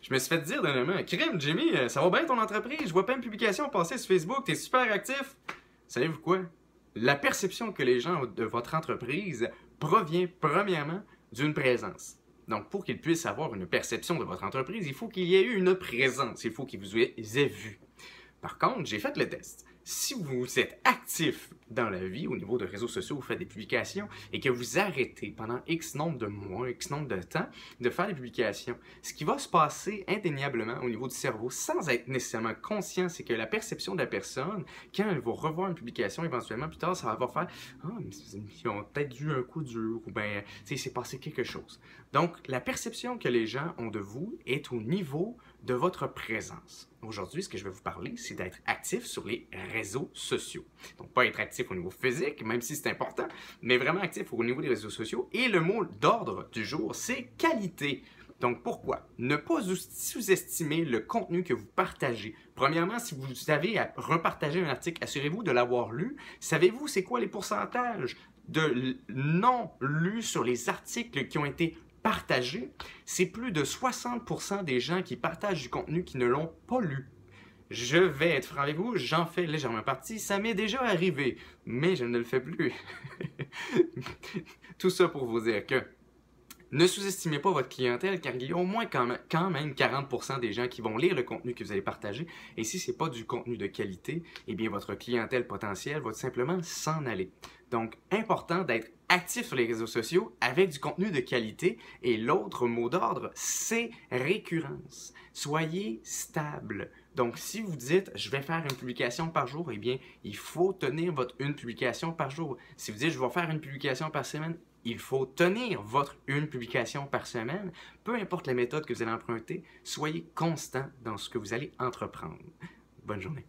Je me suis fait dire dernièrement, crime, Jimmy, ça va bien ton entreprise? Je vois plein de publications passer sur Facebook, t'es super actif. Savez-vous quoi? La perception que les gens ont de votre entreprise provient premièrement d'une présence. Donc, pour qu'ils puissent avoir une perception de votre entreprise, il faut qu'il y ait eu une présence, il faut qu'ils vous aient vu. Par contre, j'ai fait le test. Si vous êtes actif dans la vie, au niveau de réseaux sociaux, vous faites des publications et que vous arrêtez pendant X nombre de mois, X nombre de temps de faire des publications, ce qui va se passer indéniablement au niveau du cerveau sans être nécessairement conscient, c'est que la perception de la personne, quand elle va revoir une publication éventuellement plus tard, ça va faire « Ah, mais ils ont peut-être eu un coup dur » ou bien « il s'est passé quelque chose ». Donc, la perception que les gens ont de vous est au niveau de votre présence. Aujourd'hui, ce que je vais vous parler, c'est d'être actif sur les réseaux sociaux. Donc, pas être actif au niveau physique, même si c'est important, mais vraiment actif au niveau des réseaux sociaux. Et le mot d'ordre du jour, c'est qualité. Donc, pourquoi? Ne pas sous-estimer le contenu que vous partagez. Premièrement, si vous avez à repartager un article, assurez-vous de l'avoir lu. Savez-vous c'est quoi les pourcentages de non lus sur les articles qui ont été partagés? C'est plus de 60% des gens qui partagent du contenu qui ne l'ont pas lu. Je vais être franc avec vous, j'en fais légèrement partie, ça m'est déjà arrivé, mais je ne le fais plus. Tout ça pour vous dire que ne sous-estimez pas votre clientèle, car il y a au moins quand même 40% des gens qui vont lire le contenu que vous allez partager. Et si ce n'est pas du contenu de qualité, eh bien votre clientèle potentielle va tout simplement s'en aller. Donc, important d'être actif sur les réseaux sociaux avec du contenu de qualité. Et l'autre mot d'ordre, c'est récurrence. Soyez stable. Donc, si vous dites « je vais faire une publication par jour », eh bien, il faut tenir votre une publication par jour. Si vous dites « je vais faire une publication par semaine », il faut tenir votre une publication par semaine. Peu importe la méthode que vous allez emprunter, soyez constant dans ce que vous allez entreprendre. Bonne journée.